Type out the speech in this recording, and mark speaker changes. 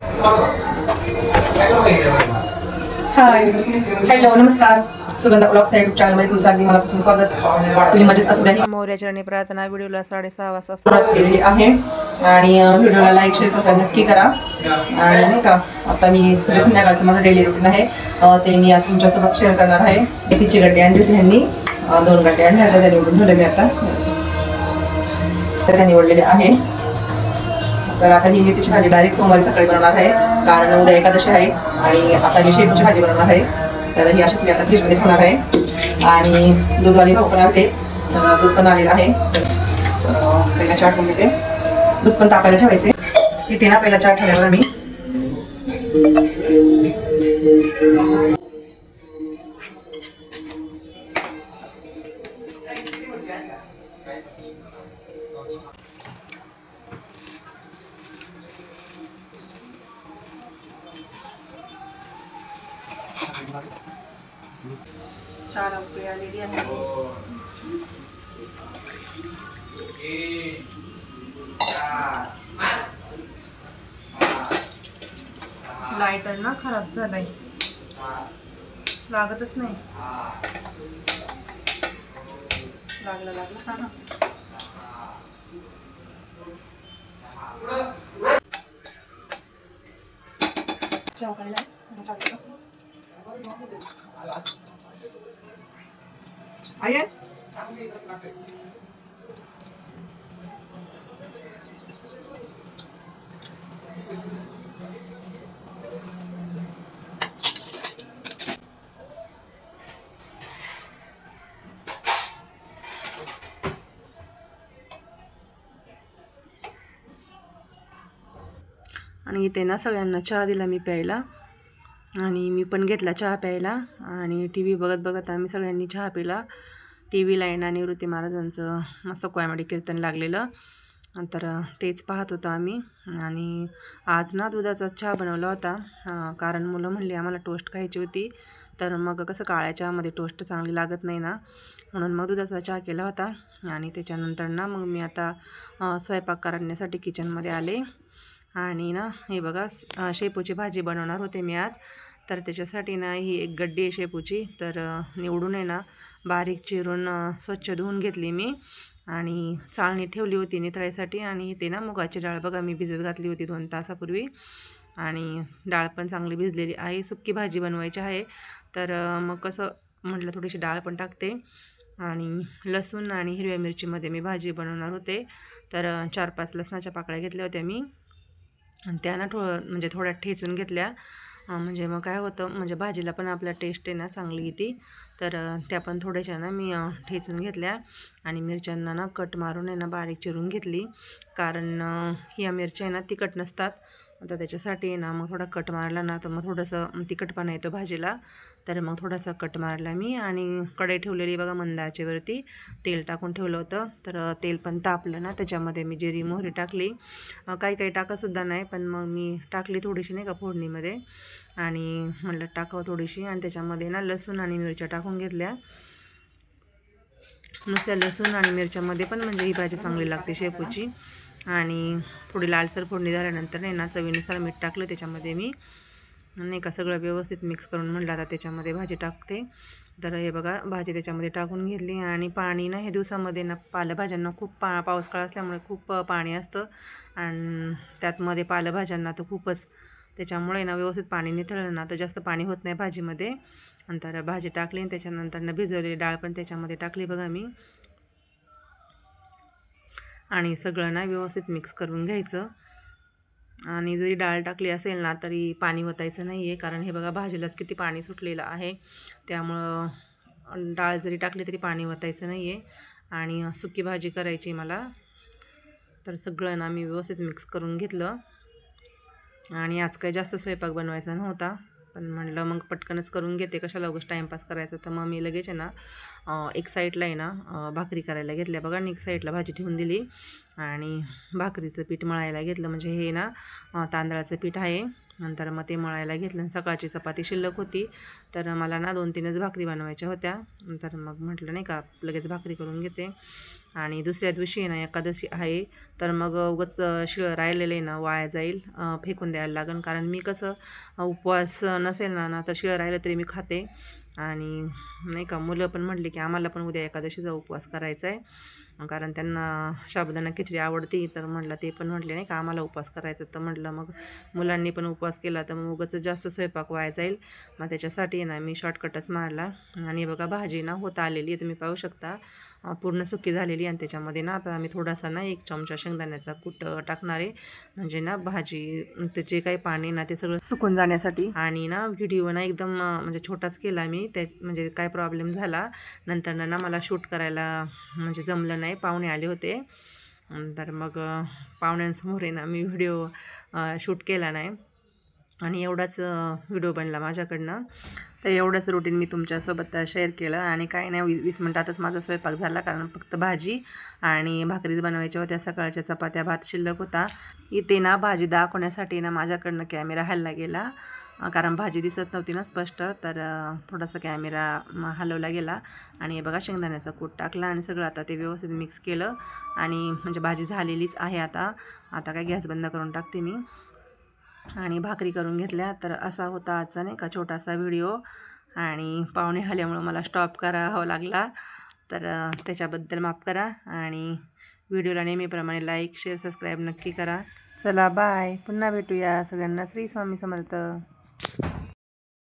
Speaker 1: Hi hello नमस्कार. Sugandha blogs या YouTube चॅनलमध्ये तुमचं अगदी मनापासून स्वागत. तुम्ही मजेत असू द्या.
Speaker 2: मोर्याचरणी प्रार्थना व्हिडिओला 6:30 वाजता
Speaker 1: सुरुवात केलेली आहे आणि व्हिडिओला लाईक शेअर सबस्क्राईब नक्की करा. आणि नाही का आता मी संध्याकाळचं माझं डेली रुटीन आहे ते मी आज तुमच्यासोबत शेअर करणार आहे. मेथीची गड्डी आणली होती ह्यांनी 2 गड्डे आणल्या होत्या, त्या निवडून ठेवल्या मी आता त्या निवडलेल्या आहे. तर आता ही मेथीची भाजी डायरेक्ट सोमवारी सकाळी बनवणार आहे कारण उद्या एकादशी आहे आणि आता मी शेपूची भाजी बनवणार आहे. तर ही अशीच मी आता फ्रीजमध्ये ठेवणार आहे. आणि दूधवाली भाऊ पण आणते, तर दूध पण आलेलं आहे. तर पहिला चहा ठेवून घेते. दूध पण तापायला ठेवायचे. इथे ना पहिला चहा ठेवल्यावर मी चहा उकळी आलेली आहे. लायटर ना खराब झालाय, लागतच नाही. लागला हा ना. चहा पाहिला आर्यन आणि इथे ना सगळ्यांना चहा दिला मी प्यायला आणि मी पण घेतला चहा प्यायला. आणि टी व्ही बघत बघत आम्ही सगळ्यांनी चहा पिला. टी व्हीला आहे ना निवृत्ती महाराजांचं मस्त कॉमेडी कीर्तन लागलेलं, तर तेच पाहत होतो आम्ही. आणि आज ना दुधाचा चहा बनवला होता कारण मुलं म्हणली आम्हाला टोस्ट खायची होती. तर मग कसं काळ्या चहामध्ये टोस्ट चांगली लागत नाही ना, म्हणून मग दुधाचा चहा केला होता. आणि त्याच्यानंतर ना मग मी आता स्वयंपाक करण्यासाठी किचनमध्ये आले. आणि ना हे बघा शेपूची भाजी बनवणार होते मी आज. तर त्याच्यासाठी ना ही एक गड्डी आहे शेपूची, तर निवडून आहे ना बारीक चिरून स्वच्छ धुवून घेतली मी आणि चाळणी ठेवली होती नितळायसाठी. आणि ते ना मुगाची डाळ बघा मी भिजत घातली होती 2 तासापूर्वी आणि डाळ पण चांगली भिजलेली आहे. सुक्की भाजी बनवायची आहे, तर मग कसं म्हटलं थोडीशी डाळ पण टाकते. आणि लसूण आणि हिरव्या मिरचीमध्ये मी भाजी बनवणार होते. तर 4-5 लसणाच्या पाकळ्या घेतल्या होत्या मी आणि त्या ना म्हणजे थोड्या ठेचून घेतल्या. म्हणजे मग काय होतं म्हणजे भाजीला पण आपल्या टेस्ट आहे ना चांगली येते. तर त्या पण थोड्याशा ना मी ठेचून घेतल्या. आणि मिरच्यांना ना कट मारून आहे ना बारीक चिरून घेतली कारण ह्या मिरच्या आहे ना तिखट नसतात. आता त्याच्यासाठी आहे ना मग थोडा कट मारला ना तर मग थोडंसं तिखटपणा येतो भाजीला. तर मग थोडासा कट मारला मी आणि कढई ठेवलेली बघा मंद आचेवरती, तेल टाकून ठेवलं होतं. तर तेल पण तापलं ना त्याच्यामध्ये मी जिरी मोहरी टाकली. काही काही टाकासुद्धा नाही, पण मग मी टाकली थोडीशी नाही का फोडणीमध्ये. आणि म्हटलं टाकावं थोडीशी. आणि त्याच्यामध्ये ना लसूण आणि मिरच्या टाकून घेतल्या. नुसत्या लसूण आणि मिरच्यामध्ये पण म्हणजे ही भाजी चांगली लागते शेपूची. आणि थोडी लालसर फोडणी झाल्यानंतर नाही ना चवीनुसार मीठ टाकलं त्याच्यामध्ये मी, नाही का सगळं व्यवस्थित मिक्स करून म्हटलं आता त्याच्यामध्ये भाजी टाकते. तर हे बघा भाजी त्याच्यामध्ये टाकून घेतली. आणि पाणी ना ह्या दिवसामध्ये ना पालेभाज्यांना खूप पावसाळा असल्यामुळे खूप पाणी असतं आणि त्यातमध्ये पालेभाज्यांना तर खूपच, त्याच्यामुळे ना व्यवस्थित पाणी निथळलं ना तर जास्त पाणी होत नाही भाजीमध्ये. नंतर भाजी टाकली आणि त्याच्यानंतर ना भिजवलेली डाळ पण त्याच्यामध्ये टाकली बघा मी. आणि सगळं ना व्यवस्थित मिक्स करून घ्यायचं. आणि जरी डाळ टाकली असेल ना तरी पाणी ओतायचं नाही आहे कारण हे बघा भाजीलाच किती पाणी सुटलेलं आहे, त्यामुळं डाळ जरी टाकली तरी पाणी ओतायचं नाही आहे. आणि सुकी भाजी करायची मला. तर सगळं ना मी व्यवस्थित मिक्स करून घेतलं. आणि आज काही जास्त स्वयंपाक बनवायचा नव्हता, पण म्हटलं मग पटकनच करून घेते, कशाला उगाच टाईमपास करायचा. तर मग मी लगेच आहे ना एक साईडला आहे ना भाकरी करायला घेतल्या बघा. आणि एक साईडला भाजी ठेवून दिली आणि भाकरीचं पीठ मळायला घेतलं. म्हणजे हे ना तांदळाचं पीठ आहे नंतर मग ते मळायला घेतलं आणि सकाळची चपाती शिल्लक होती, तर मला ना 2-3च भाकरी बनवायच्या होत्या. तर मग म्हटलं नाही का लगेच भाकरी करून घेते. आणि दुसऱ्या दिवशी ना एकादशी आहे, तर मग उगाच शिळं राहिलेलं आहे ना वाया जाईल, फेकून द्यायला लागेल. कारण मी कसं उपवास नसेल ना तर शिळं राहिलं तरी मी खाते. आणि नाही का मुलं पण म्हटले की आम्हाला पण उद्या एकादशीचा उपवास करायचा आहे, कारण त्यांना साबुदाणा खिचडी आवडते. तर म्हटलं ते पण म्हटले नाही का आम्हाला उपवास करायचा, तर म्हटलं मग मुलांनी पण उपवास केला तर मग उगाच जास्त स्वयंपाक वाया जाईल. मग त्याच्यासाठी ना मी शॉर्टकटच मारला. आणि बघा भाजी ना होत आलेली आहे, तुम्ही पाहू शकता पूर्ण सुकी झालेली. आणि त्याच्यामध्ये ना आता आम्ही थोडासा ना 1 चमचा शेंगदाण्याचा कूट टाकणार आहे, म्हणजे ना भाजी त्याचे काही पाणी ना ते सगळं सुकून जाण्यासाठी. आणि ना व्हिडिओ ना एकदम म्हणजे छोटाच केला मी, त्या म्हणजे काय प्रॉब्लेम झाला नंतर ना मला शूट करायला म्हणजे जमलं नाही, पाहुणे आले होते. तर मग पाहुण्यांसमोर आहे ना मी व्हिडिओ शूट केला नाही. आणि एवढाच व्हिडिओ बनला माझ्याकडनं. तर एवढंच रुटीन मी तुमच्यासोबत शेअर केलं. आणि काही नाही 20 मिनटातच माझा स्वयंपाक झाला, कारण फक्त भाजी आणि भाकरीच बनवायच्या होत्या. सकाळच्या चपात्या भात शिल्लक होता. इथे ना भाजी दाखवण्यासाठी ना माझ्याकडनं कॅमेरा हलला गेला, कारण भाजी दिसत नव्हती ना स्पष्ट, तर थोडासा कॅमेरा हलवला गेला. आणि हे बघा शेंगदाण्याचा कूट टाकला आणि सगळं आता ते व्यवस्थित मिक्स केलं. आणि म्हणजे भाजी झालेलीच आहे आता. आता काय गॅस बंद करून टाकते मी आणि भाकरी करून घेतल्या. तर असा होता आजचा नाही का छोटासा व्हिडिओ. आणि पाहुणे आल्यामुळं मला स्टॉप करावा लागला, तर त्याच्याबद्दल माफ करा. आणि व्हिडिओला नेहमीप्रमाणे लाईक शेअर सबस्क्राईब नक्की करा. चला बाय, पुन्हा भेटूया. सगळ्यांना श्री स्वामी समर्थ.